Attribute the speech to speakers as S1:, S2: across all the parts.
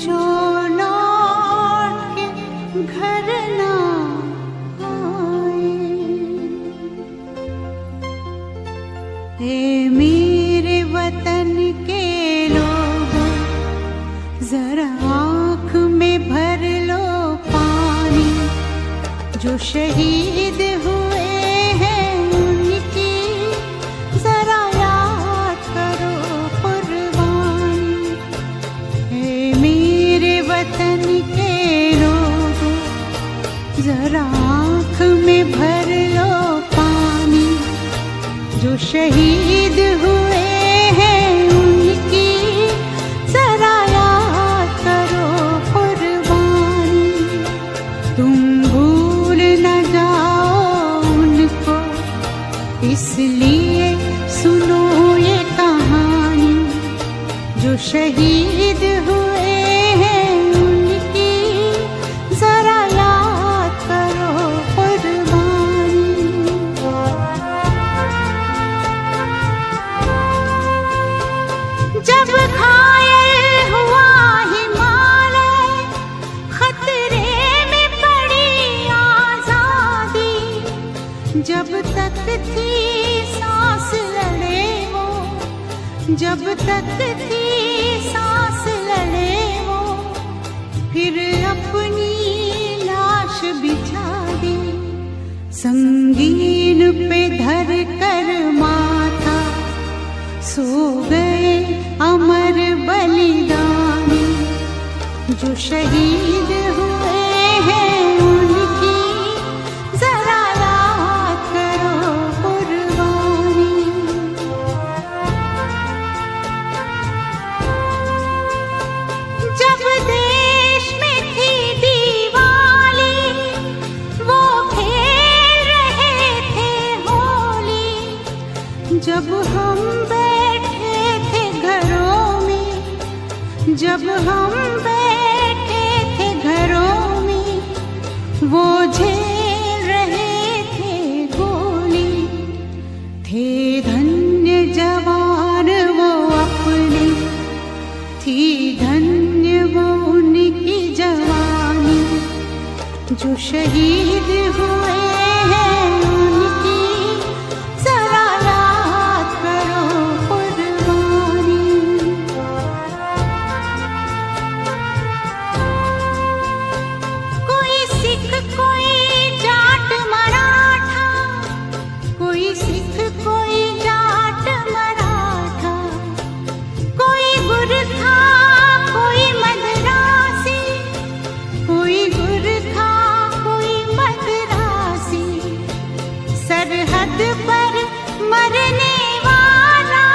S1: जो लौट के घर ना आए। ए मेरे वतन के लोगों, जरा आँख में भर लो पानी। जो शहीद हुए हैं उनकी जरा याद करो कुर्बानी। ए मेरे वतन के लोगों, जरा आँख में भर लो पानी। जो शहीद हुए हैं उनकी जरा याद करो कुर्बानी। तुम भूल न जाओ उनको, इसलिए सुनो ये कहानी। जो शहीद हुए हैं उनकी जरा याद करो कुर्बानी। जब घायल हुआ हिमालय, खतरे में पड़ी आजादी। जब तक थी सांस लड़े वो, जब तक थी सांस लड़े वो, फिर अपनी लाश बिछा दी। संगीन पे धर कर माथा, सो गए अमर बलिदानी। जो शहीद हुए हैं उनकी जरा याद करो कुर्बानी। जब देश में थी दिवाली, वो खेल रहे थे होली। जब हम बैठे थे घरों में, जब हम बैठे थे घरों में, वो झेल रहे थे गोली। थे धन्य जवान वो अपने, थी धन्य वो उनकी जवानी। जो शहीद हुए हैं उनकी जरा याद करो कुर्बानी। कोई सिख कोई जाट मराठा, कोई सिख कोई जाट मराठा। कोई गुरखा कोई मद्रासी, कोई गुरखा कोई मद्रासी। सरहद पर मरने वाला,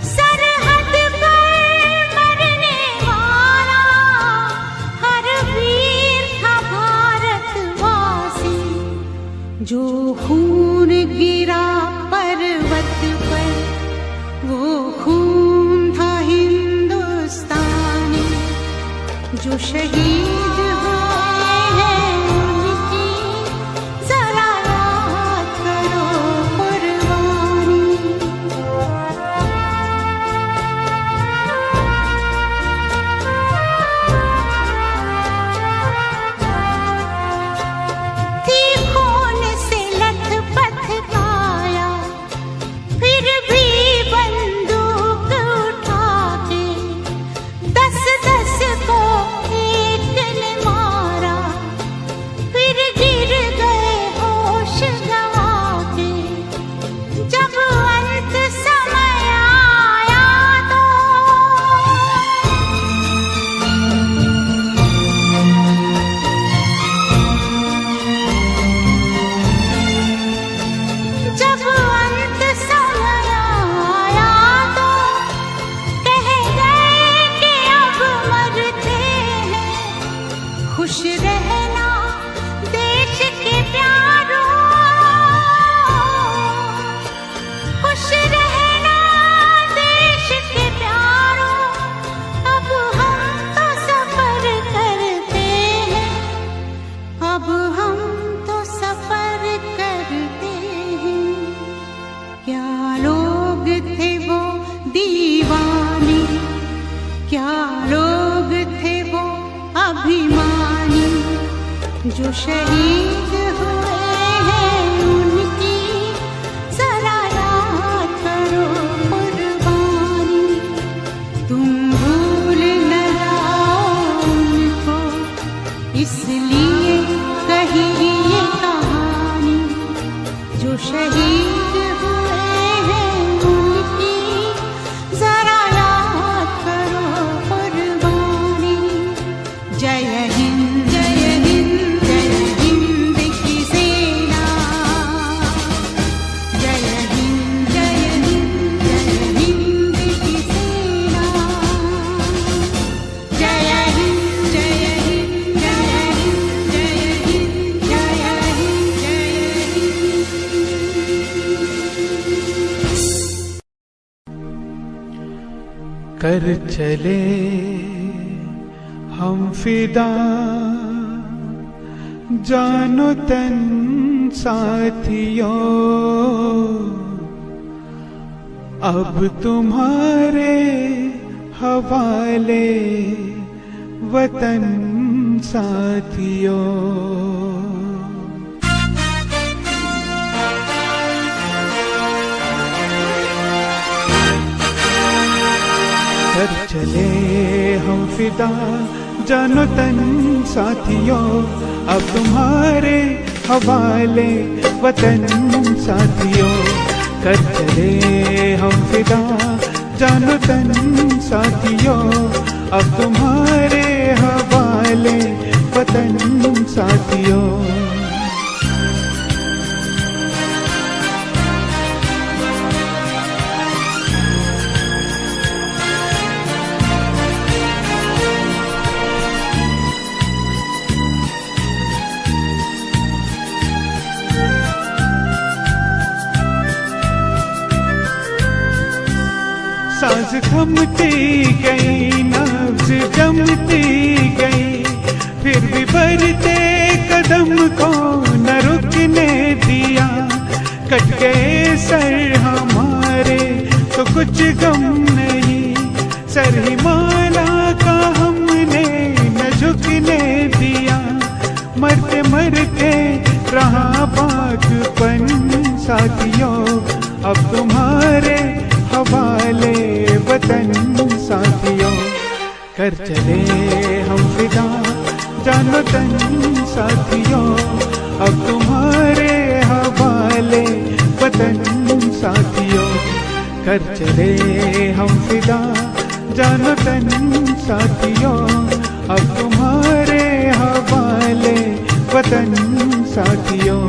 S1: सरहद पर मरने वाला, हर वीर था भारतवासी। जो खून गिरा पर्वत पर, वो खून था हिंदुस्तानी। जो शहीद हुए हैं उनकी जरा याद करो कुर्बानी। थी खून से लथपथ काया, फिर भी बंदूक उठा के 10-10 को एक ने मारा। फिर गिर गए होश गंवा के। जब अंत समय आया तो जब अंत समय आया तो कह गए कि अब मरते हैं। खुश रहना देश के प्यारों, खुश रहना देश के प्यारों। अब हम तो सफर करते हैं, अब हम तो सफर करते हैं। जो शहीद हुए हैं उनकी जरा याद करो कुर्बानी। तुम भूल न जाओ उनको, इसलिए कही ये कहानी। जो शहीद हुए हैं उनकी जरा याद करो कुर्बानी। जय हिंद जय हिंद जय हिंद की सेना। जय हिंद जय हिंद जय हिंद की सेना। जय हिंद जय हिंद जय हिंद जय हिंद जय हिंद जय हिंद।
S2: कर चले हम फिदा जानो तन साथियों, अब तुम्हारे हवाले वतन साथियों। कर चले हम फिदा जानो तन साथियों, अब तुम्हारे हवाले वतन साथियों। कर चले हम फिदा जानो तन साथियों, अब तुम्हारे हवाले वतन साथियों। सांस थमती गई, नब्ज जमती गई, फिर भी बढ़ते कदम को न रुकने दिया। कट गए सर हमारे तो कुछ गम नहीं, सर हिमालय का हमने न झुकने दिया। मरते मरते रहा बागपन साथियों, अब तुम्हारे हवाले वतन साथियों। कर चले हम फिदा जानो तन साथियों, अब तुम्हारे हवाले वतन साथियों। कर चले हम फिदा जानो तन साथियों, अब तुम्हारे हवाले वतन साथियों।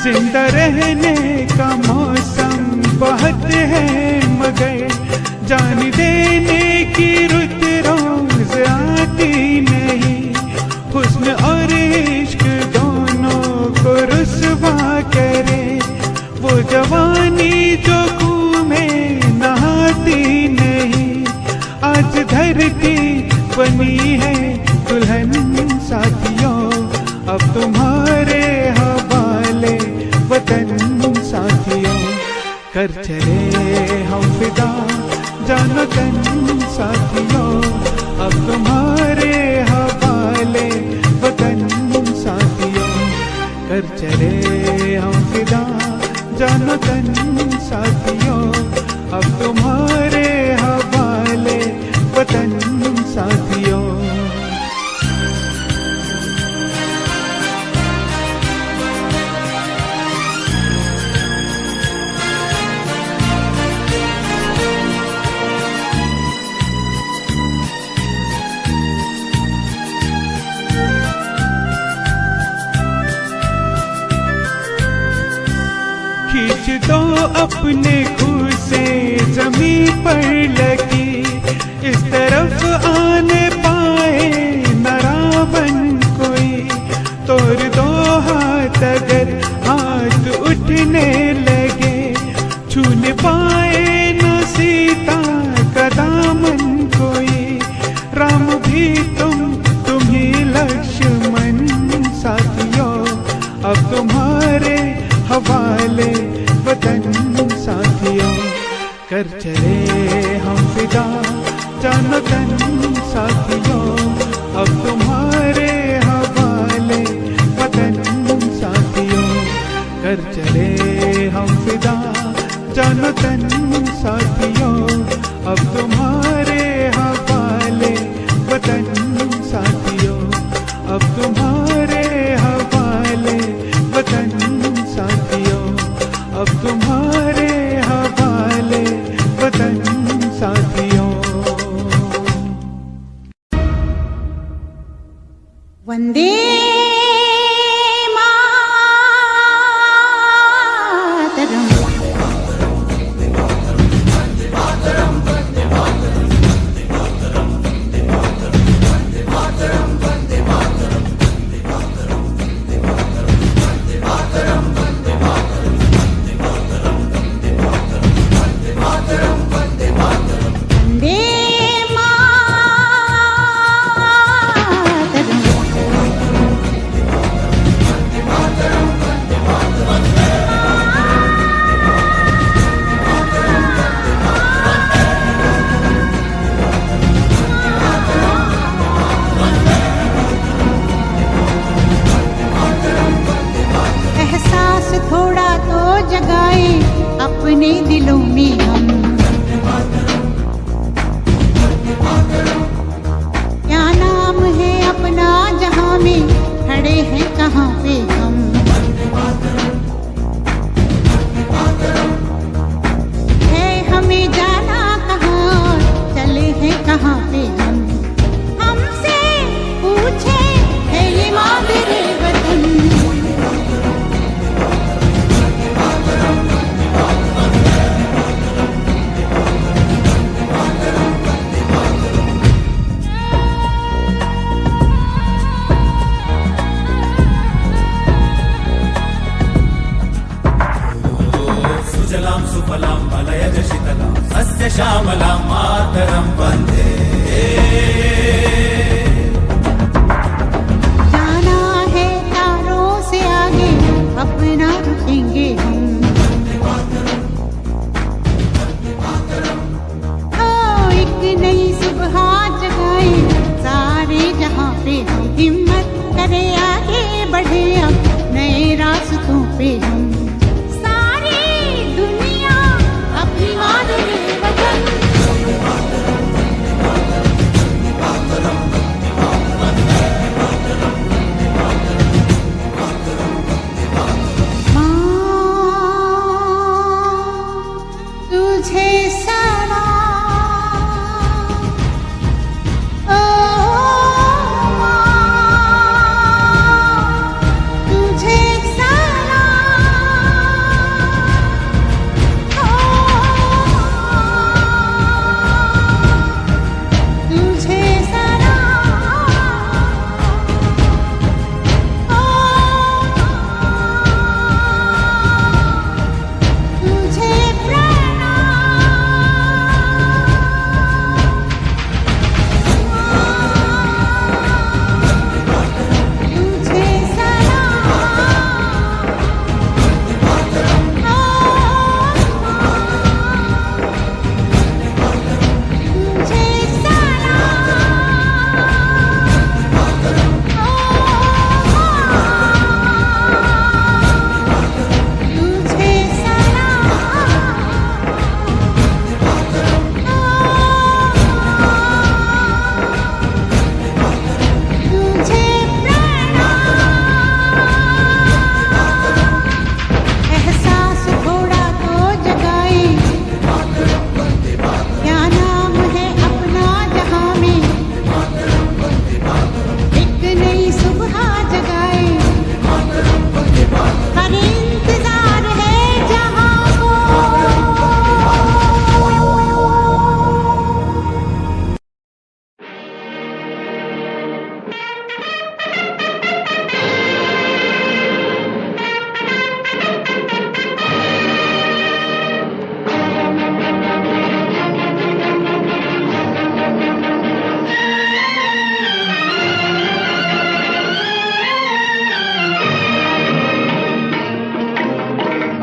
S2: जिंदा रहने का मौसम बहुत है, मगर जान देने की रुत रोज आती नहीं। हुस्न और इश्क दोनों को रुसवा करे, वो जवानी जो खून में नहाती नहीं। आज धरती बनी है दुल्हन साथियों, अब तुम्हारे हवाले वतन साथियों। कर चले हम फिदा जानो तन साथियों, अब तुम्हारे हवाले वतन साथियों। कर चले हम फिदा जानो तन साथियों, अब तुम्हारे हवाले वतन साथियों। खींच दो अपने खूह से जमीन पर लगी, इस तरफ आने पाए न रावण कोई। तोड़ दो हाथ अगर हाथ उठने लगे, छूने पाए न सीता जानो तन साथियों अब तुम्हारे हवाले वतन साथियों अब तुम्हारे हवाले वतन साथियों अब तुम्हारे हवाले वतन साथियों।
S1: वंदे थोड़ा तो जगाए अपने दिलों में हम, क्या नाम है अपना जहां में खड़े हैं कहाँ पे हम। है हमें जाना कहाँ चले हैं कहाँ पे हम, हमसे पूछे है ये मादरे वतन।
S3: सुजलां सुफलां मलयज शीतलां सस्य श्यामलां मातरं वन्दे।
S1: जाना है तारों से आगे अपना रुकेंगे हम, ओ एक नई सुबह जगाए सारे जहां पे हम, हिम्मत करे आगे बढ़े अब नए रास्तों पे हम।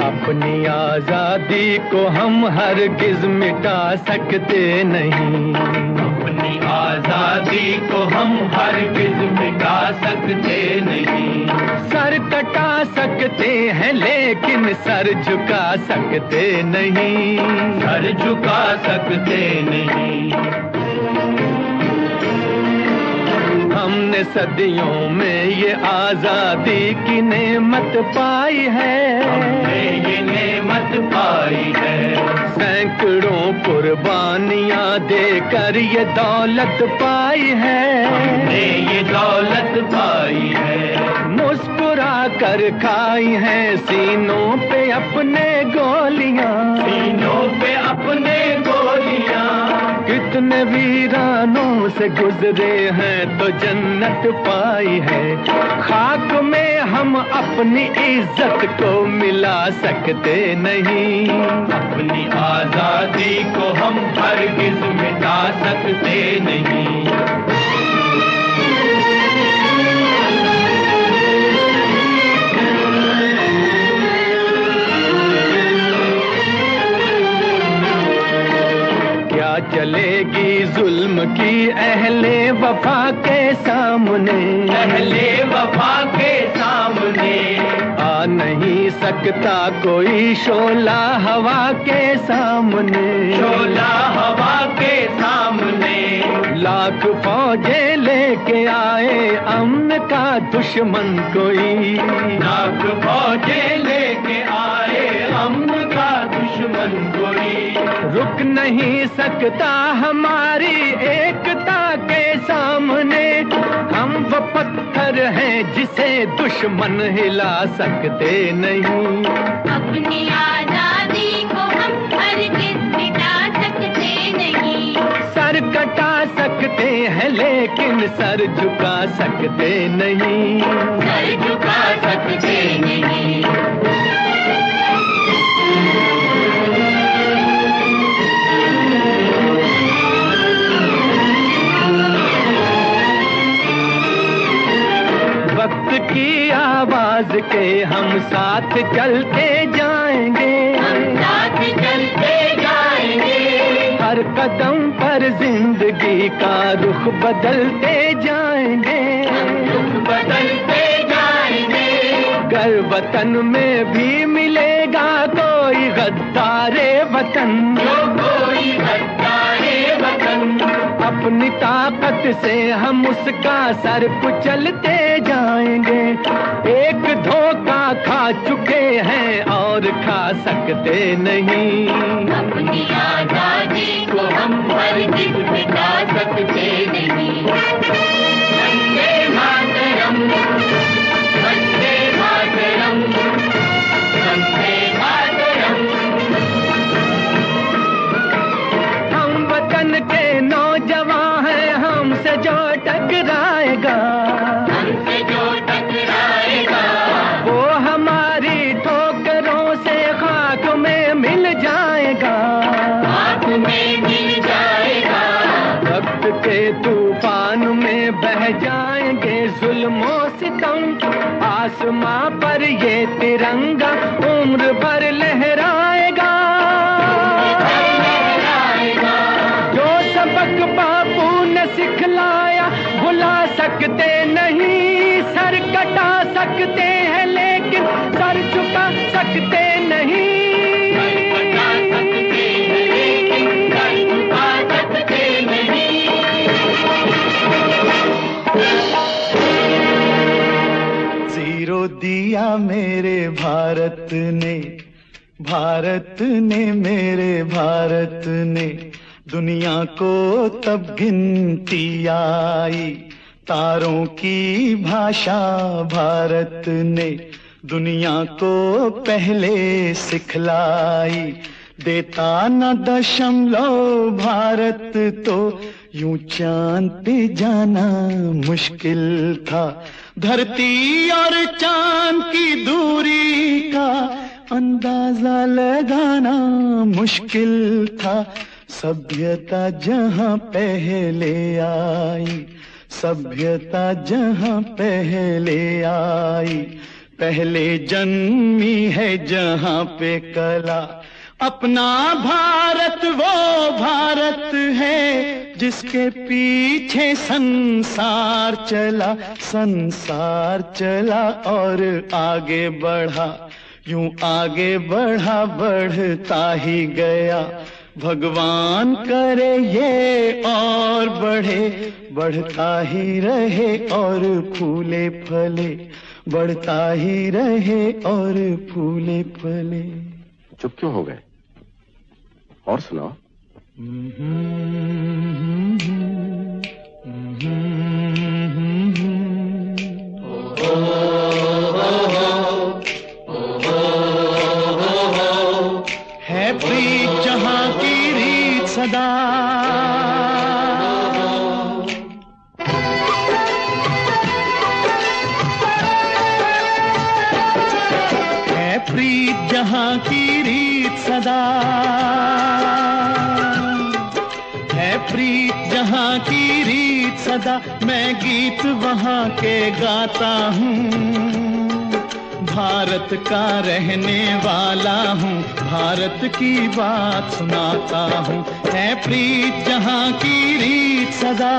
S4: अपनी आजादी को हम हरगिज मिटा सकते नहीं, अपनी आजादी को हम हरगिज मिटा सकते नहीं। सर कटा सकते हैं ले लेकिन सर झुका सकते नहीं, सर झुका सकते नहीं। हमने सदियों में ये आजादी की नेमत पाई है, हमने ये नेमत पाई है। सैकड़ों कुर्बानियां देकर ये दौलत पाई है, हमने ये दौलत पाई है। मुस्कुरा कर खाई है सीनों पे अपने गोलियां, सीनों पे अपने गोलियां। कितने वीरानों से गुजरे हैं तो जन्नत पाई है। खाक में हम अपनी इज्जत को मिला सकते नहीं, अपनी आजादी को हम हरगिज मिटा सकते नहीं। चलेगी जुल्म की अहले वफा के सामने, अहले वफा के सामने। आ नहीं सकता कोई शोला हवा के सामने, शोला हवा के सामने। लाख फौजें लेके आए अमन का दुश्मन कोई, लाख फौजें लेके आए अमन का दुश्मन कोई। रुक नहीं सकता हमारी एकता के सामने। हम वो पत्थर हैं जिसे दुश्मन हिला सकते नहीं।
S5: अपनी आजादी को हम हरगिज़ मिटा सकते नहीं।
S4: सर कटा सकते हैं लेकिन सर झुका सकते नहीं,
S5: सर झुका सकते नहीं।
S4: वक्त की आवाज के हम साथ चलते जाएंगे,
S5: हम साथ चलते जाएंगे।
S4: हर कदम पर जिंदगी का रुख बदलते जाएंगे,
S5: रुख बदलते जाएंगे।
S4: गर वतन में भी मिलेगा कोई गद्दारे वतन,
S5: जो कोई गद्दारे वतन।
S4: अपनी ताकत से हम उसका सर कुचलते जाएंगे। एक धोखा खा चुके हैं और खा सकते नहीं।
S5: अपनी आजादी को हम हरगिज़ मिटा सकते नहीं। वंदे मातरम, वंदे मातरम, वंदे मातरम।
S4: हम वतन के नौजवान हैं, हमसे जो टकराएगा,
S5: हमसे जो टकराएगा,
S4: वो हमारी ठोकरों से खाक में मिल जाएगा,
S5: खाक में मिल जाएगा।
S4: वक्त के तूफान में बह जाएंगे जुल्मों सितम। आसमां पर ये तिरंगा उम्र भर लहराएगा। जो सबक बापू ने सिखलाया भुला सकते नहीं। सर कटा सकते हैं लेकिन सर झुका सकते नहीं।
S2: जीरो दिया मेरे भारत ने, भारत ने मेरे भारत ने। दुनिया को तब गिनती आई, तारों की भाषा भारत ने दुनिया को पहले सिखलाई। देता न दशमलव भारत तो यूं चांद पे जाना मुश्किल था। धरती और चांद की दूरी का अंदाजा लगाना मुश्किल था। सभ्यता जहां पहले आई, सभ्यता जहां पहले आई। पहले जन्मी है जहां पे कला। अपना भारत वो भारत है जिसके पीछे संसार चला, संसार चला और आगे बढ़ा। यूं आगे बढ़ा बढ़ता ही गया, भगवान करे ये और बढ़े, बढ़ता ही रहे और फूले फले, बढ़ता ही रहे और फूले फले।
S6: चुप क्यों हो गए? और सुनाओ।
S2: है प्रीत जहां की रीत सदा, है प्रीत जहां की रीत सदा, है प्रीत जहां की रीत सदा। मैं गीत वहां के गाता हूँ, भारत का रहने वाला हूँ, भारत की बात सुनाता हूँ। है प्रीत जहां की रीत सदा,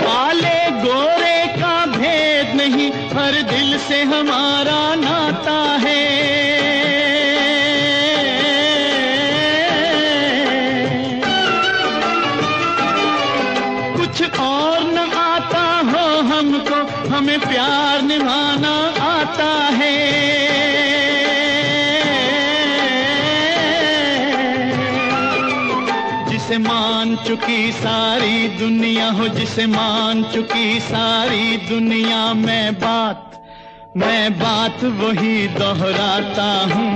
S2: काले गोरे का भेद नहीं, हर दिल से हमारा नाता है। और न आता हो हमको, हमें प्यार निभाना आता है। जिसे मान चुकी सारी दुनिया हो, जिसे मान चुकी सारी दुनिया, मैं बात वही दोहराता हूँ।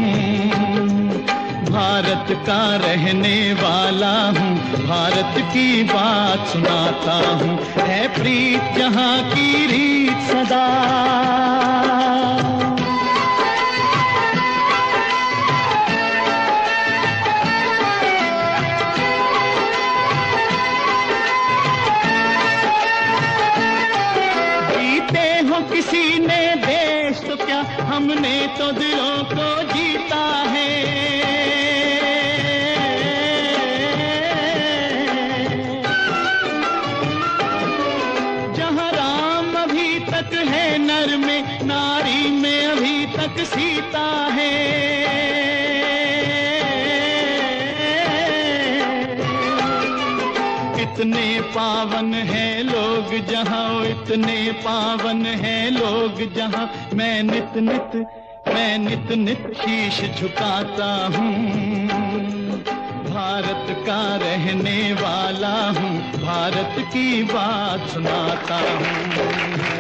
S2: भारत का रहने वाला हूँ, भारत की बात सुनाता हूँ। है प्रीत जहां की रीत सदा, जीते हो किसी ने देश तो क्या, हमने तो दिलों को जीता है। है नर में, नारी में अभी तक सीता है। इतने पावन हैं लोग जहां, इतने पावन हैं लोग जहां, मैं नित नित शीश झुकाता हूँ। भारत का रहने वाला हूँ, भारत की बात सुनाता हूँ।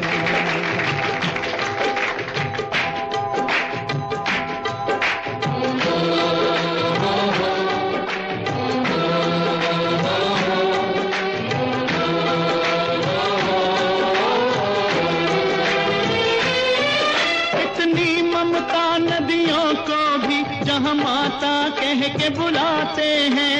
S2: नदियों को भी जहां माता कह के बुलाते हैं,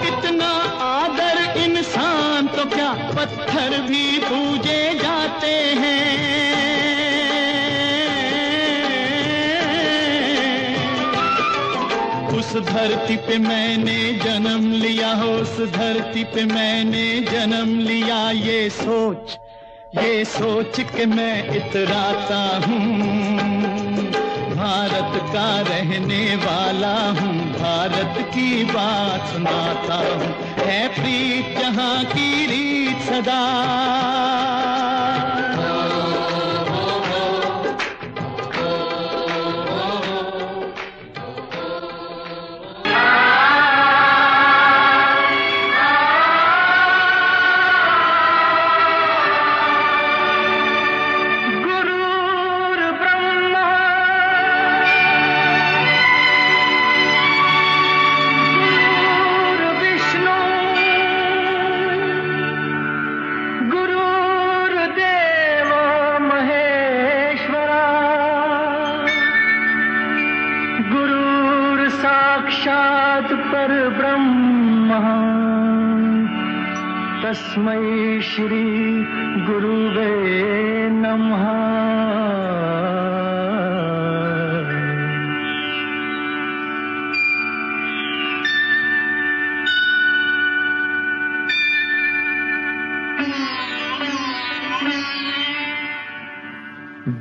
S2: इतना आदर इंसान तो क्या, पत्थर भी पूजे जाते हैं। उस धरती पे मैंने जन्म लिया हो, उस धरती पे मैंने जन्म लिया, ये सोच के मैं इतराता हूँ। भारत का रहने वाला हूँ, भारत की बात सुनाता हूँ। है प्रीत जहां की रीत सदा,
S4: तस्मै श्री गुरुवे नमः।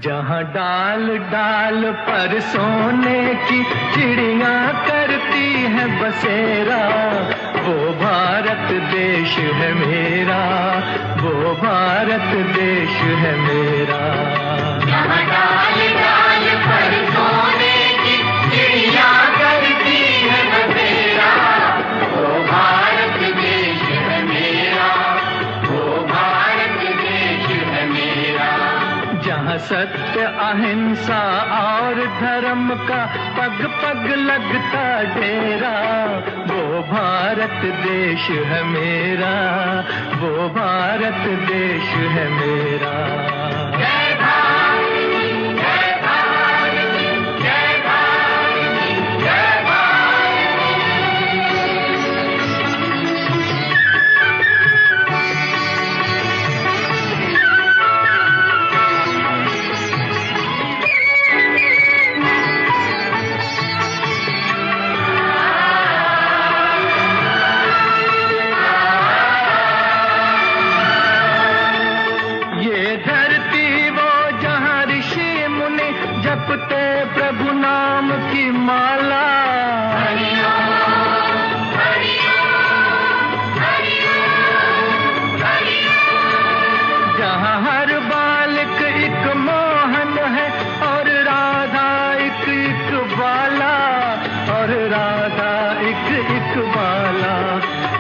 S4: जहाँ डाल डाल पर सोने की चिड़िया करती है बसेरा, वो भारत देश है मेरा, वो भारत देश है मेरा।
S5: जहाँ डाल डाल पर सोने की चिड़िया करती है बसेरा, वो भारत देश है मेरा, वो भारत देश है मेरा।
S4: जहाँ सत्य अहिंसा और धर्म का पग पग लगता डेरा, वो भारत देश है मेरा, वो भारत देश है मेरा।
S5: जय भारत, जय भारत, जय भारत, जय
S4: जपते प्रभु नाम की माला, जहाँ हर बालक एक मोहन है और राधा एक बाला, और राधा एक बाला।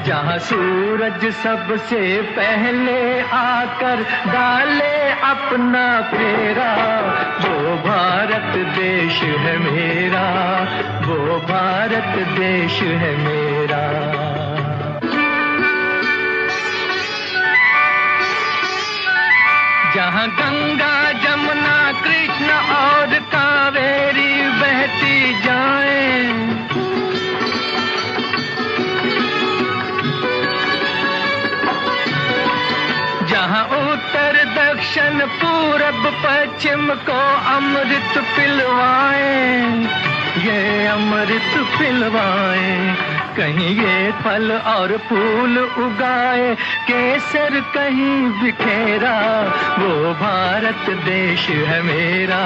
S4: जहाँ सूरज सबसे पहले आकर डाले अपना फेरा, वो भारत देश है मेरा, वो भारत देश है मेरा। जहाँ गंगा जमुना कृष्ण और कावेरी बहती जाएं, जहाँ उत्तर दक्षिण पूरब पश्चिम को अमृत पिलवाएं, ये अमृत पिलवाएं। कहीं ये फल और फूल उगाए, केसर कहीं बिखेरा, वो भारत देश है मेरा,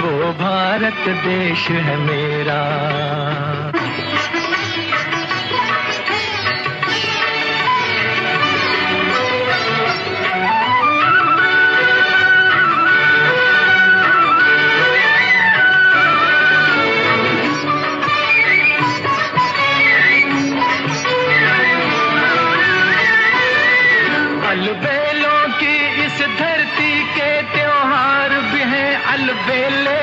S4: वो भारत देश है मेरा। अलबेलों की इस धरती के त्योहार भी हैं अलबेले,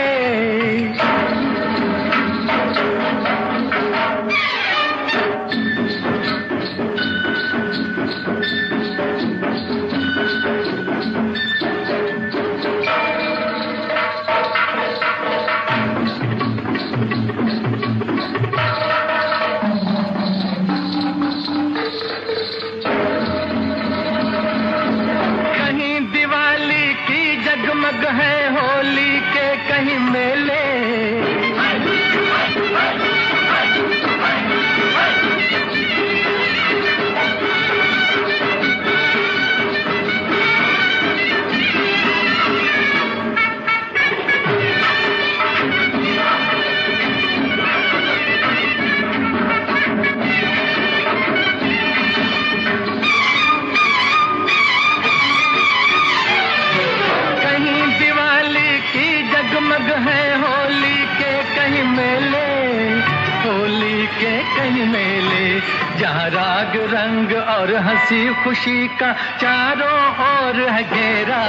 S4: जगमग है होली के कहीं मेले, जगमग है होली के कहीं मेले, होली के कहीं मेले। जहाँ राग रंग और हंसी खुशी का चारों ओर है घेरा,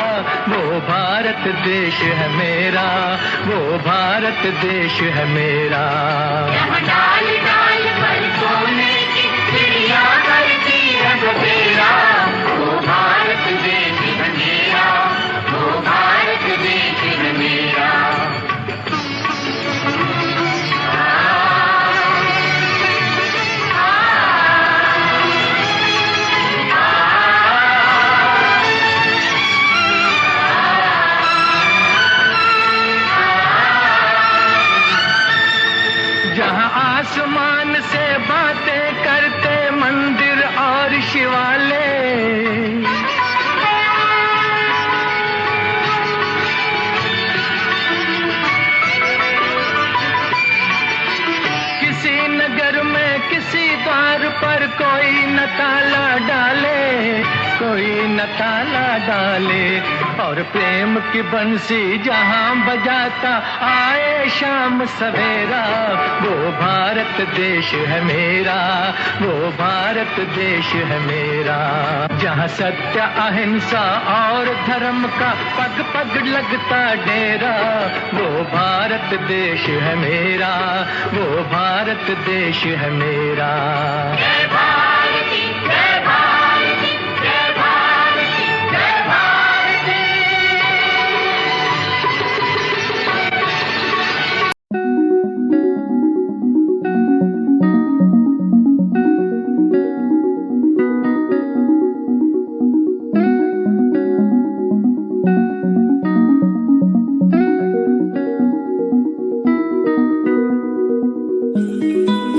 S4: वो भारत देश है मेरा, वो भारत देश है मेरा।
S5: जहाँ डाल डाल पर सोने की चिड़िया करती है बसेरा, वो भारत देश है मेरा, वो भारत देश है मेरा।
S4: देश वाले। किसी नगर में किसी द्वार पर कोई न ताला डाले, कोई न ताला डाले, और प्रेम की बंसी जहां बजाता आए शाम सवेरा, वो भारत देश है मेरा, वो भारत देश है मेरा। जहां सत्य अहिंसा और धर्म का पग पग लगता डेरा, वो भारत देश है मेरा, वो भारत देश है मेरा।
S5: जय भारती जय भारती जय भारती जय भारती।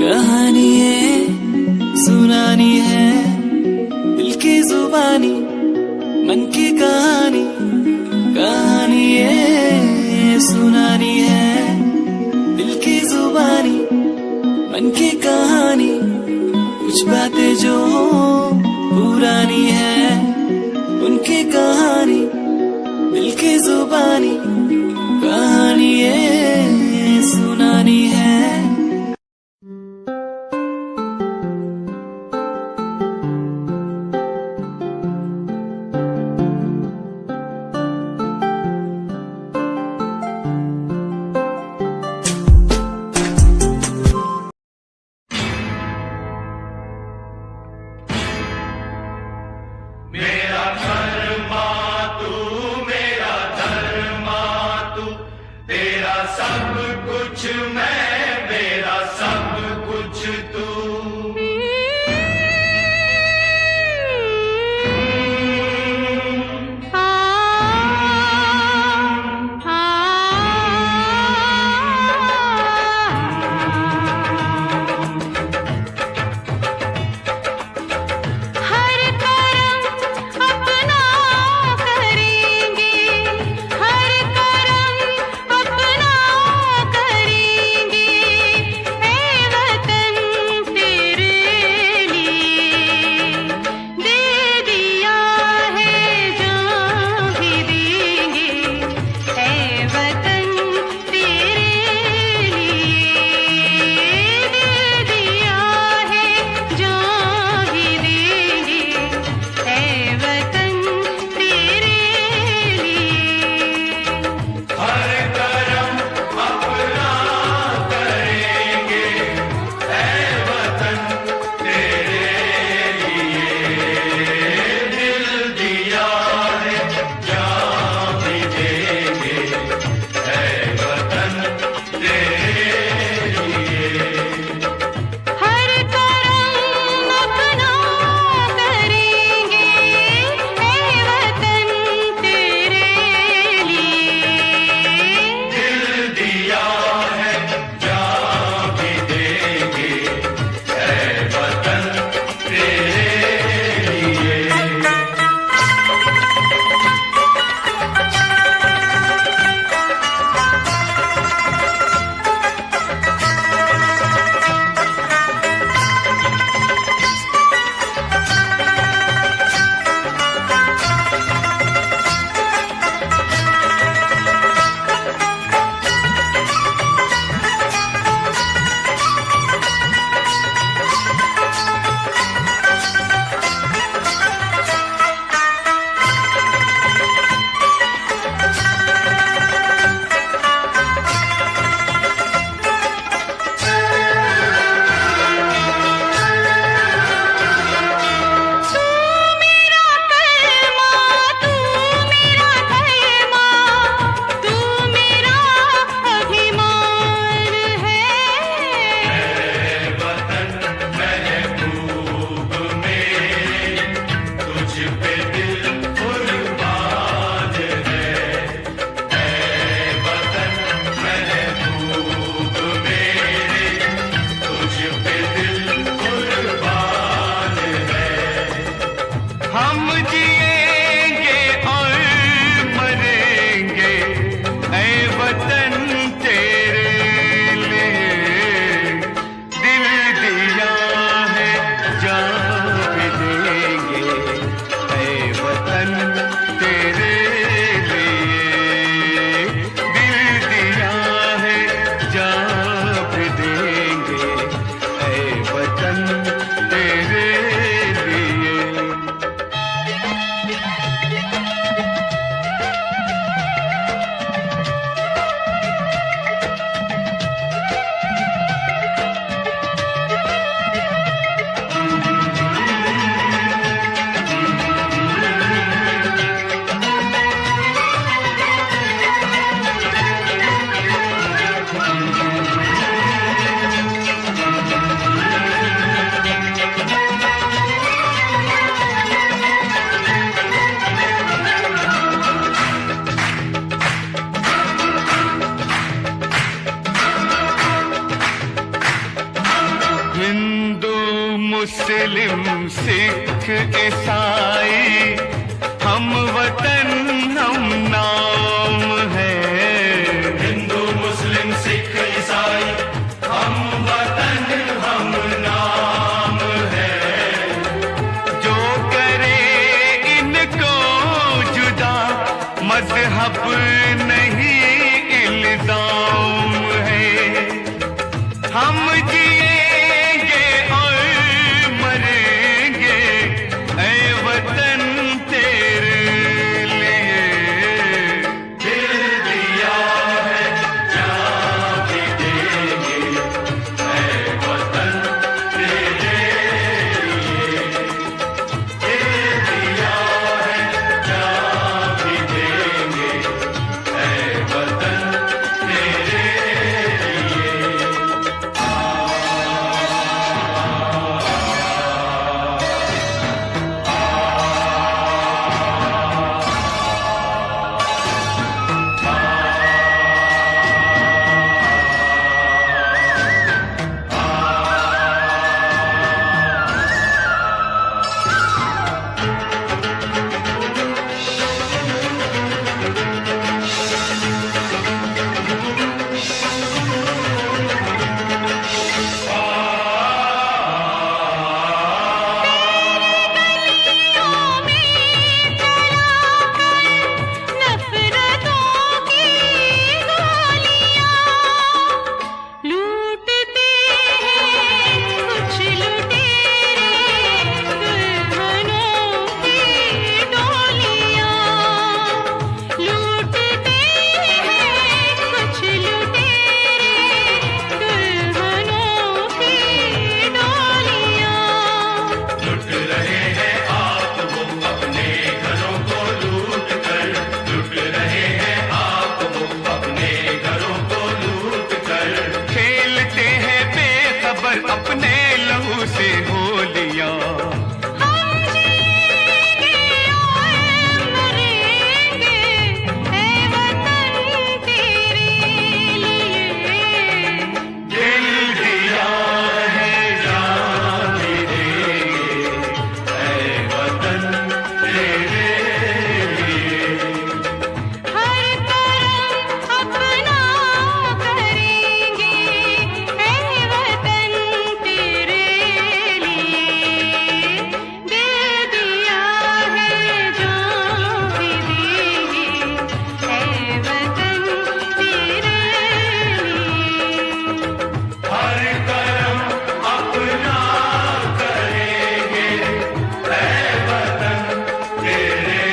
S7: कहानी है सुनानी है, दिल की जुबानी मन की कहानी। कहानी है सुनानी है, दिल की जुबानी मन की कहानी। कुछ बातें जो पुरानी है, उनकी कहानी दिल की जुबानी। कहानी है सुनानी है।
S3: मेरा धर्मा तू, मेरा धर्मा तू, तेरा सब कुछ मैं, मेरा सब कुछ तू।
S1: हर करम अपना करेंगे, हर करम अपना करेंगे,
S2: सिख ईसाई हम वतन हम नाम है।
S3: हिंदू मुस्लिम सिख ईसाई हम वतन हम नाम है।
S2: जो करे इनको जुदा मजहब नहीं इल्जाम है। हम जिएंगे और मरेंगे ऐ वतन तेरे लिए।
S3: दिल दिया है जान भी देंगे ऐ वतन तेरे लिए। दिल दिया है जान भी देंगे ऐ वतन तेरे लिए।
S1: नफरतों की गोलियां लूटते हैं कुछ लुटेरे दुल्हनों की डोलियां। लूटते हैं कुछ लुटेरे दुल्हनों की डोलियां।
S3: लुट रहे हैं आप वो अपने घरों को लूट कर। लुट रहे हैं आप वो अपने घरों को लूट कर।
S2: खेलते हैं बेखबर अपने लहू से होलियां।
S1: हम जिएंगे और मरेंगे ऐ वतन तेरे लिए।
S2: दिल दिया है
S3: जान भी देंगे ऐ वतन तेरे लिए।
S1: हर करम अपना करेंगे ऐ वतन तेरे लिए। दिल दिया है जान भी देंगे ऐ वतन तेरे लिए।
S3: हर करम अपना करेंगे ऐ वतन तेरे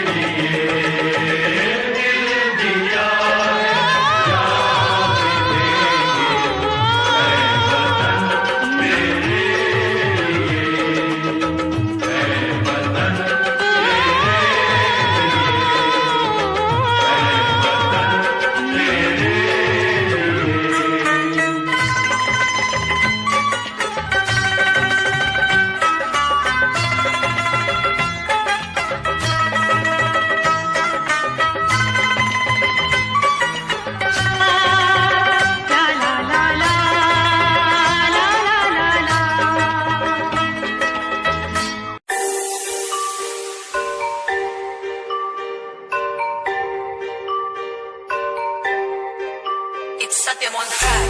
S3: लिए। दिल दिया है जान भी देंगे ऐ वतन तेरे लिए। ऐ वतन
S1: ला ला ला ला ला ला ला ला।
S8: It's Satyam on track.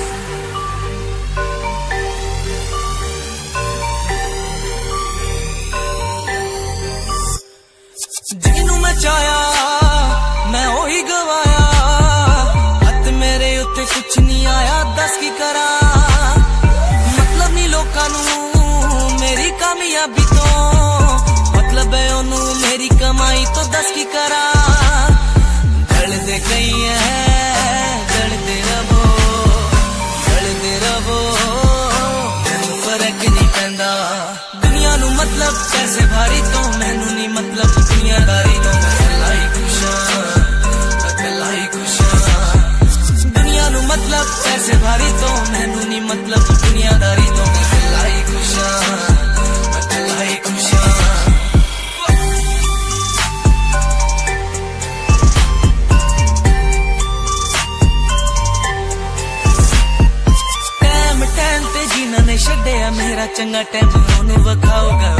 S7: ਜਿਹਨੂੰ ਮੈਂ ਚਾਹਿਆ ਮੈਂ ਉਹੀ ਗਵਾਇਆ। ਹੱਥ ਮੇਰੇ ਉੱਤੇ ਕੁਛ ਨਹੀਂ ਆਇਆ ਦੱਸ ਕੀ ਕਰਾਂ। ਮਤਲਬ ਨਹੀਂ ਲੋਕਾਂ ਨੂੰ ਮੇਰੀ ਕਾਮਯਾਬੀ ਤੋਂ। ਮਤਲਬ ਹੈ ਉਹਨੂੰ ਮੇਰੀ ਕਮਾਈ ਤੋਂ ਦੱਸ ਕੀ ਕਰਾਂ। ਜਲਦੇ ਕਈ ਹੈ ਜਲਦੇ ਰਵੋ ਮੈਨੂੰ ਫਰਕ ਨਹੀਂ ਪੈਂਦਾ। ਦੁਨੀਆ ਨੂੰ ਮਤਲਬ ਪੈਸੇ ਭਾਰੀ ਤੋਂ ਮੈਨੂੰ ਨਹੀਂ ਮਤਲਬ ਦੁਨੀਆਦਾਰੀ ਤੋਂ। ਮੈਂ ਇਕੱਲਾ ਹੀ ਖੁਸ਼ ਹਾਂ ਇਕੱਲਾ ਹੀ ਖੁਸ਼ ਹਾਂ। ਦੁਨੀਆ ਨੂੰ ਮਤਲਬ ਪੈਸੇ ਭਾਰੀ ਤੋਂ ਮੈਨੂੰ ਨਹੀਂ ਮਤਲਬ ਦੁਨੀਆਦਾਰੀ ਤੋਂ। ਮੈਂ ਇਕੱਲਾ ਹੀ ਖੁਸ਼ ਹਾਂ ਇਕੱਲਾ ਹੀ ਖੁਸ਼ ਹਾਂ। ਟਾਈਮ ਤੇ ਜਿਨ੍ਹਾਂ ਨੇ ਛੱਡਿਆ ਮੇਰਾ ਚੰਗਾ ਟਾਈਮ ਉਹਨੇ ਵਿਖਾਊਗਾ।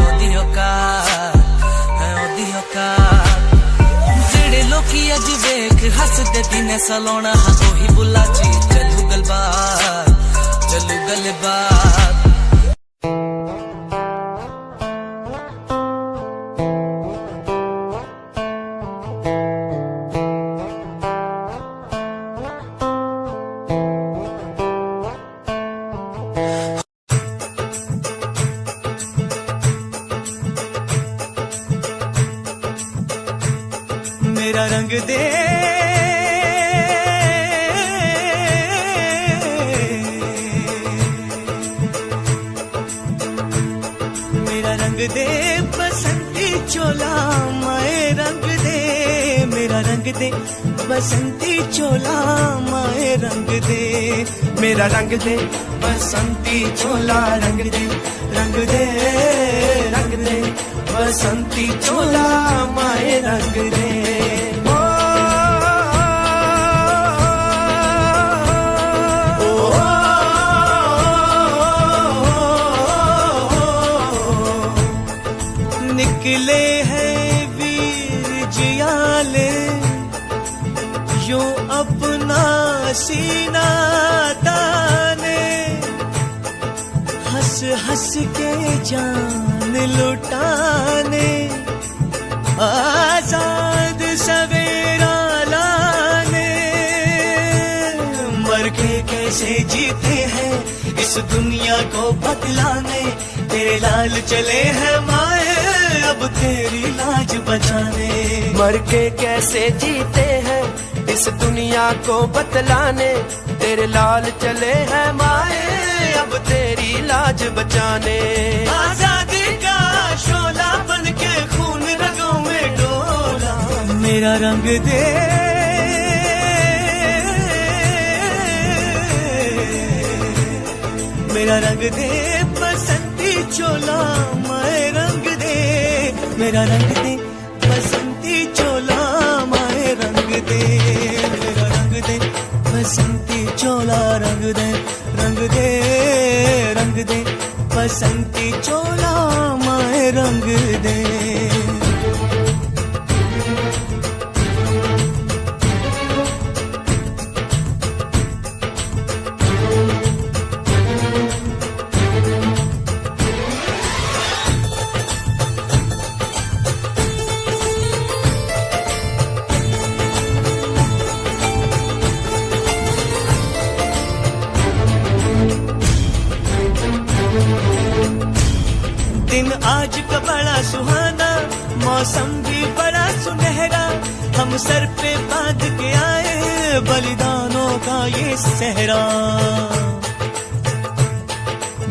S7: जिन्हें सलोना हाँ ओही बुलाची चलू गलबात चलू गलबात मेरा रंग दे मेरा रंग दे बसंती चोला माए रंग दे मेरा रंग दे बसंती चोला माए रंग दे मेरा रंग दे बसंती चोला रंग दे रंग दे रंग दे बसंती चोला माए रंग दे निकले हैं वीर जियाले यो अपना सीना ताने हंस हंस के जान लुटाने आजाद सवेरा लाने मर के कैसे जीते हैं इस दुनिया को बतलाने तेरे लाल चले हैं माए अब तेरी लाज बचाने
S9: मर के कैसे जीते हैं इस दुनिया को बतलाने तेरे लाल चले हैं माए अब तेरी लाज बचाने
S7: आजादी का शोला बन के खून रगों में डोला मेरा रंग दे मेरा रंग दे बसंती चोला माए रंग दे मेरा रंग दे बसंती चोला माए रंग दे मेरा रंग दे बसंती चोला रंग दे रंग दे रंग दे बसंती चोला माए रंग दे दिन आज का बड़ा सुहाना मौसम भी बड़ा सुनहरा हम सर पे बांध के आए बलिदानों का ये सहरा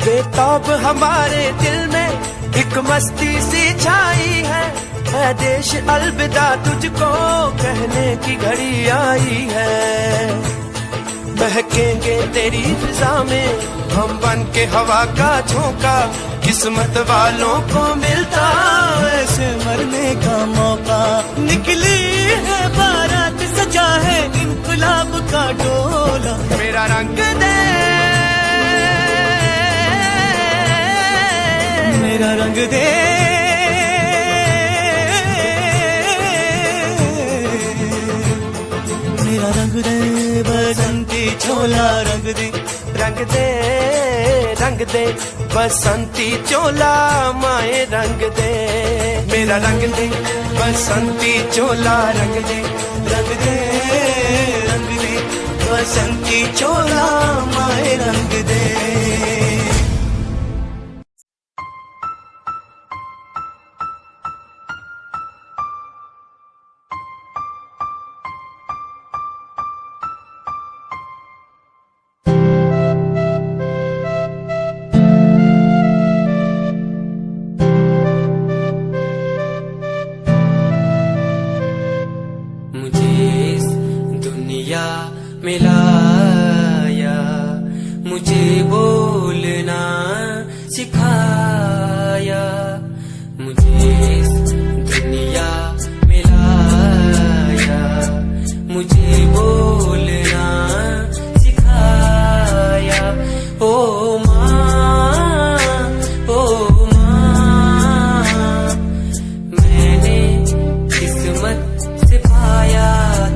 S9: बेताब हमारे दिल में एक मस्ती सी छाई है देश अलविदा तुझको कहने की घड़ी आई है महकेंगे तेरी फिजा में हम बन के हवा का झोंका किस्मत वालों को मिलता
S7: ऐसे मरने का मौका निकली है बारात सजा है इनकलाब का डोला
S9: मेरा रंग दे
S7: मेरा रंग दे मेरा रंग दे बसंती चोला रंग दे
S9: रंग दे रंग दे बसंती चोला माए रंग दे मेरा रंग दे बसंती चोला रंग दे
S7: रंग दे रंग दे बसंती चोला माए रंग दे
S10: मिलाया मुझे बोलना सिखाया मुझे इस दुनिया मिलाया मुझे बोलना सिखाया ओ माँ मैंने किस्मत से पाया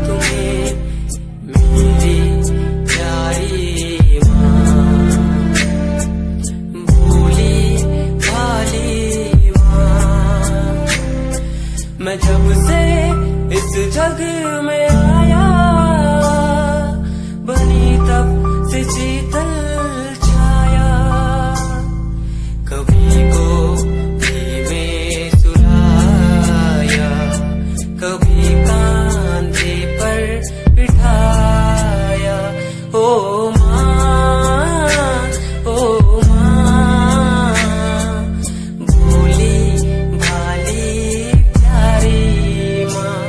S10: तुम्हें मैं जब से इस जग में आया, बनी तब से शीतल छाया। कभी को धीमे सुलाया, कभी कांधे पर बिठाया। ओ माँ, ओ माँ, भोली भाली प्यारी माँ।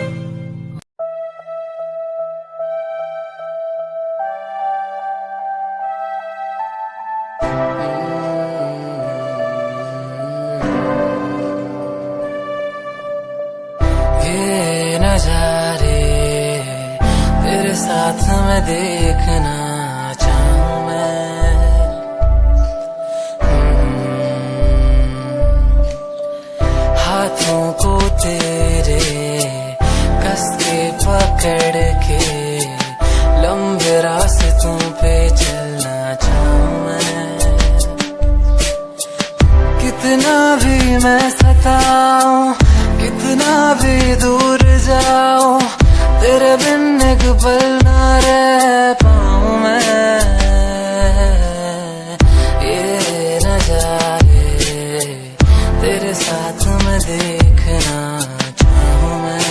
S10: ये नजारे तेरे साथ मैं देखना चाहूं मैं। हाथों को तेरे कस के पकड़ के लंबे रास्तों पे चलना चाहूं मैं। कितना भी मैं सताऊं, कितना भी दूर जाऊं, तेरे बिन एक पल ना रह पाऊं मैं। ये नजारे तेरे साथ मैं देखना चाहूं मैं।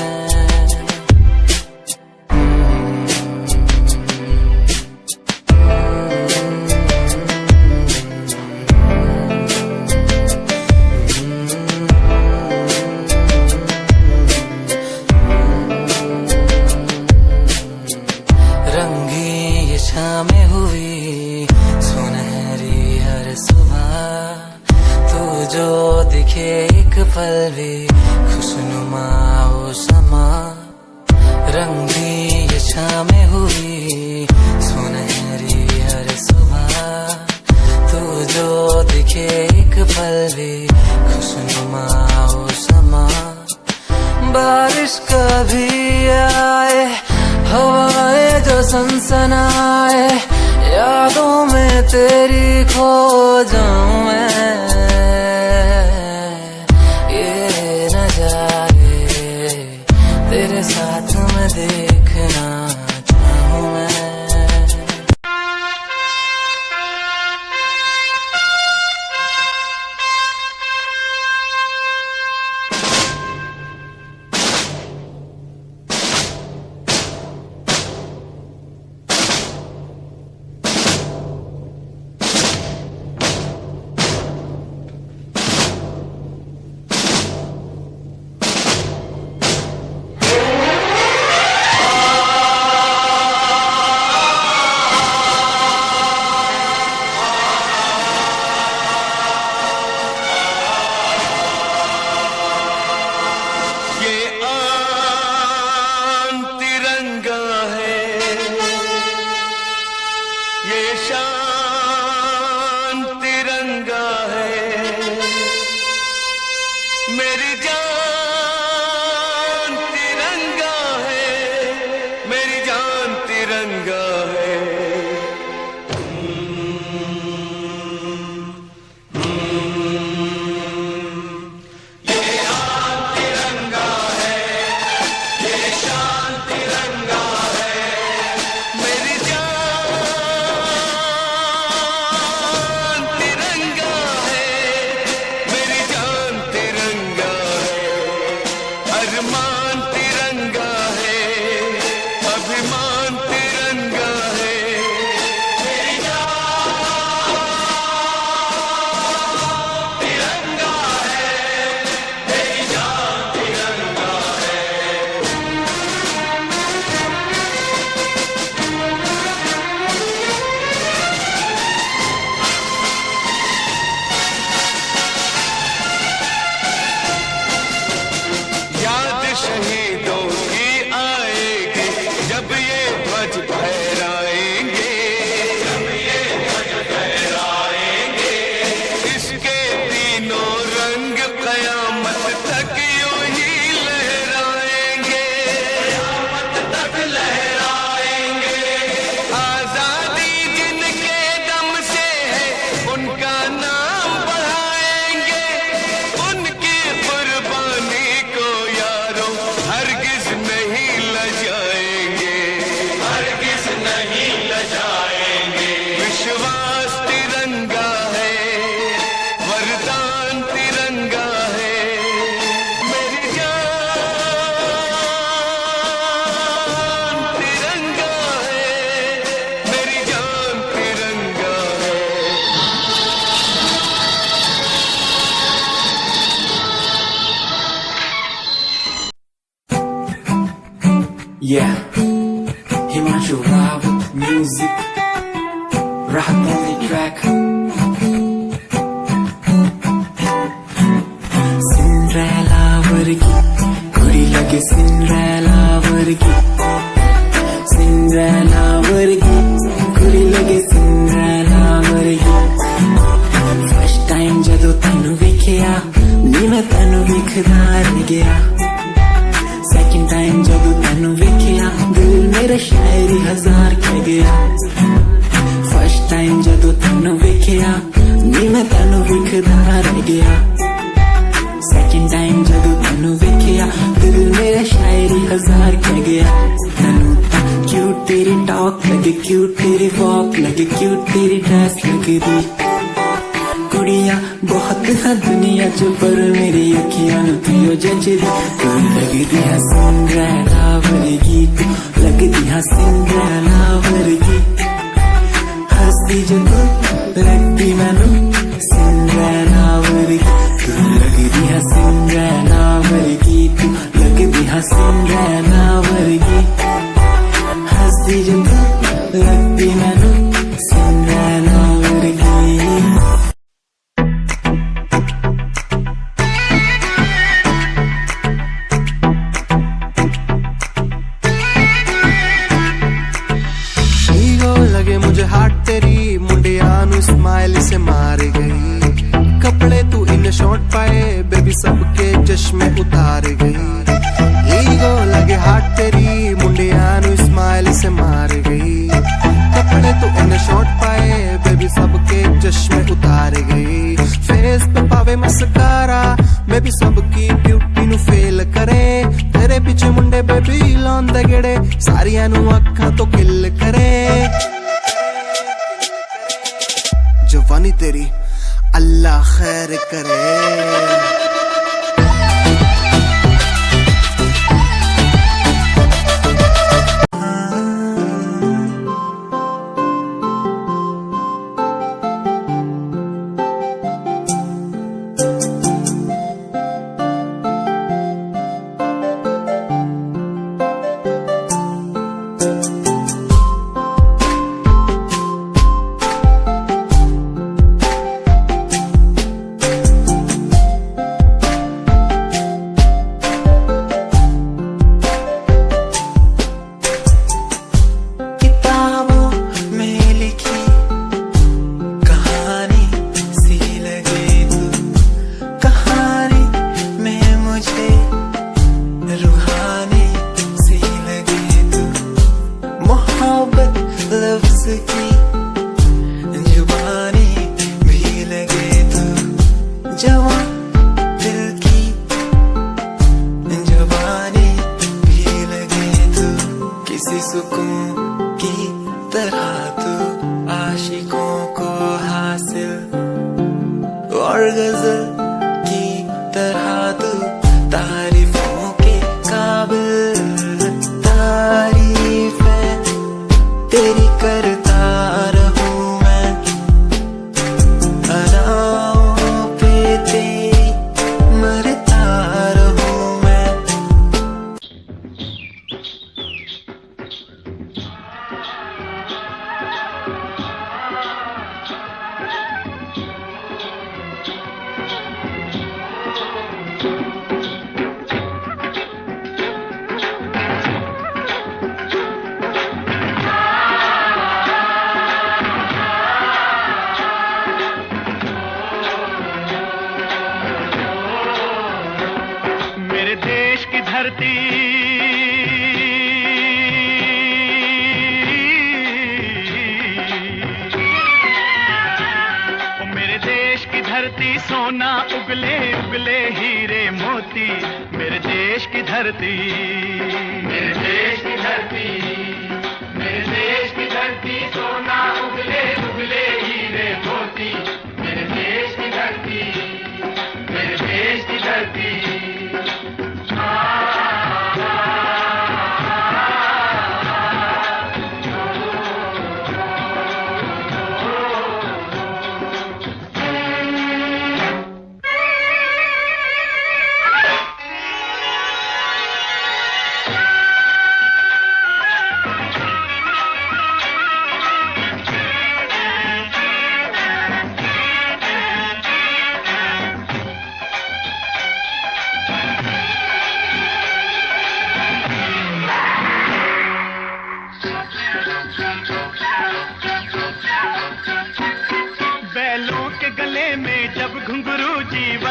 S10: रंगी ये शामें हुई सुनहरी हर सुबह, तू जो दिखे एक पल भी खुशनुमा हो समा। रंगी ये शामें हुई सुनहरी हर सुबह, तू जो दिखे एक पल भी खुशनुमा हो समा। बारिश कभी आए, हवाएं जो सनसनाए, यादों में तेरी खो जाऊं मैं। ये नजारे तेरे साथ मैं देखना चाहूं मैं। Yeah, Himanshu Rao with music, Rahat on the track. Cinderella vargi, kuri lage Cinderella vargi. Cinderella vargi, kuri lage Cinderella vargi. First time jado tanu vekhya, ni main tanu vekhda reh gaya. Second time जब तैनू वेखिया दिल मेरा शायरी हजार कह गया. First time जब तैनू वेखिया नी मैं तैनू वेखदा रह गया. Second time जब तैनू वेखिया दिल मेरा शायरी हजार कह गया. तैनू क्यूट तेरी टॉक लगे, क्यूट तेरी वॉक लगे, क्यूट तेरी ड्रेस लगे दी. कुड़िया बहुत है दुनिया च पर मेरी अखियां नू थियो जचदी. तू लगदी है सिंड्रेला वर्गी, तू लगदी है सिंड्रेला वर्गी. हंसदी जो तू लगदी मैनू सिंड्रेला वर्गी. तू लगदी है सिंड्रेला वर्गी, तू लगदी है सिंड्रेला वर्गी. हंसदी जो तू लगदी मैनू सिंड्रेला वर्गी.
S9: मुझे हाट तेरी मुंडिया नु स्माइल से मार गई. कपड़े तू इन शॉर्ट पाए बेबी सबके चश्मे उतार गई. ईगो लगे हाट तेरी मुंडिया नु स्माइल से मार गई. कपड़े तू इन शॉर्ट पाए बेबी सबके चश्मे उतार गई. फेस पे पावे मस्कारा बेबी सबकी ब्यूटी नु फेल करे. तेरे पीछे मुंडे बेबी लौंदे गेड़े सारियां नु अखां तो किल करे. जवानी तेरी अल्लाह खैर करे.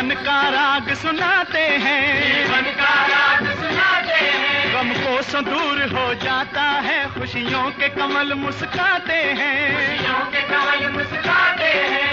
S2: जीवन का राग सुनाते हैं,
S3: जीवन का राग सुनाते हैं।
S2: गम को सो दूर हो जाता है, खुशियों के कमल मुस्काते हैं,
S3: खुशियों के कमल मुस्काते हैं।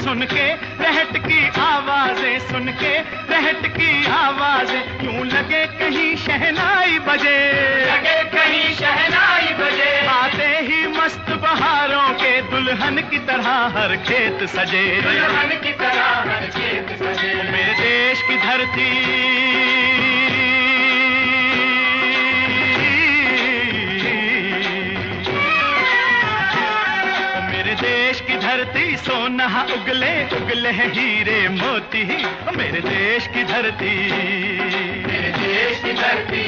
S2: सुन के रहट की आवाजें, सुन के रहट की आवाजें, यूं लगे कहीं शहनाई बजे,
S3: लगे कहीं शहनाई बजे।
S2: आते ही मस्त बहारों के दुल्हन की तरह हर खेत सजे,
S3: दुल्हन की तरह हर खेत सजे।
S2: मेरे देश की धरती, मेरे देश की धरती सोना उगले उगले हैं हीरे मोती, मेरे देश की धरती,
S3: मेरे देश की धरती।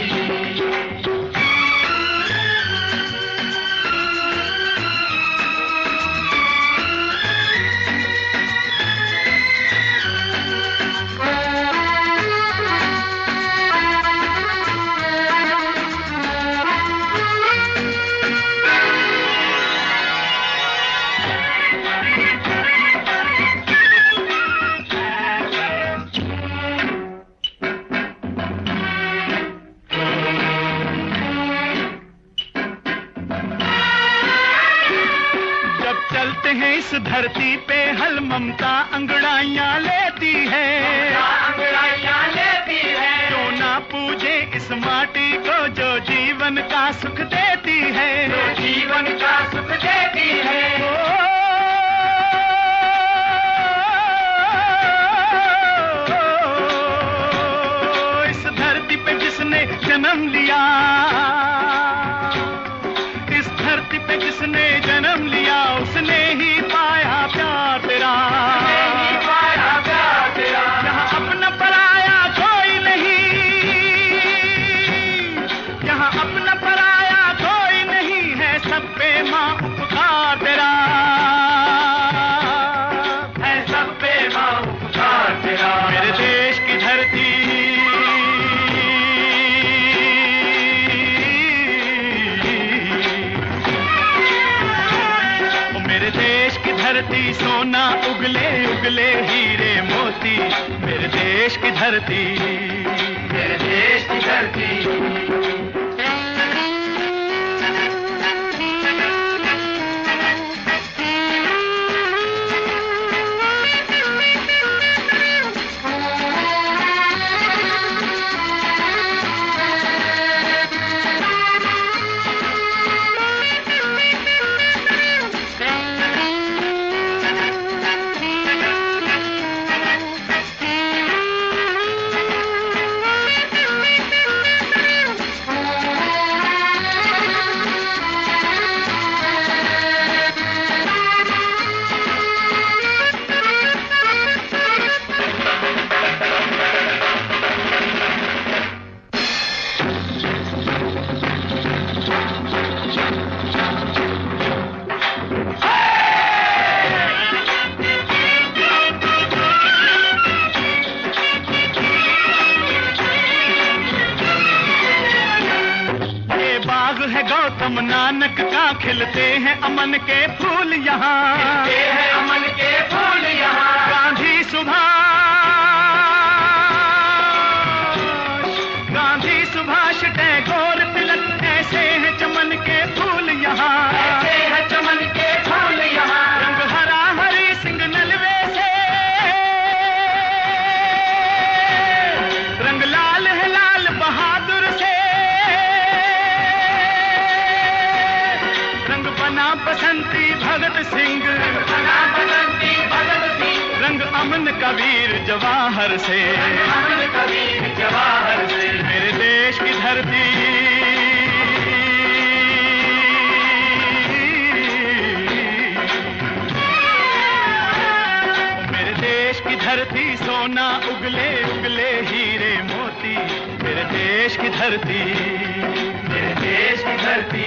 S2: चलते हैं इस धरती पे हल ममता अंगड़ाइयां लेती है,
S3: अंगड़ाइयां लेती है।
S2: जो ना पूजे इस माटी को जो जीवन का सुख देती है,
S3: जो जीवन का सुख देती है।
S2: इस धरती पे जिसने जन्म लिया, इस धरती पे जिसने जन्म लिया, उसने ही पाया प्यार तेरा,
S3: पाया प्यार तेरा।
S2: यहाँ अपना पराया कोई नहीं, यहाँ अपना पराया कोई नहीं है, सब पे माँ उपकार तेरा,
S3: है सब पे माँ उपकार तेरा।
S2: मेरे देश की धरती, मेरे देश की धरती सोना उगले उगले हीरे मोती, मेरे देश की धरती,
S3: मेरे देश की धरती।
S2: है गौतम नानक का, खिलते हैं अमन के फूल यहाँ,
S3: खिलते हैं अमन के फूल यहाँ।
S2: गांधी सुभाष, गांधी सुभाष टैगोर तिलक, ऐसे हैं चमन के फूल यहाँ,
S3: ऐसे हैं चमन के फूल यहाँ।
S2: रंग हरा हरी सिंह नलवे से, रंग लाल है लाल बहादुर से, रंग बना बसंती भगत सिंह,
S3: बना बसंती भगत सिंह।
S2: रंग अमन कबीर जवाहर से,
S3: अमन कबीर जवाहर से।
S2: मेरे देश की धरती, मेरे देश की धरती सोना उगले उगले हीरे मोती, मेरे देश की धरती,
S3: मेरे देश की धरती।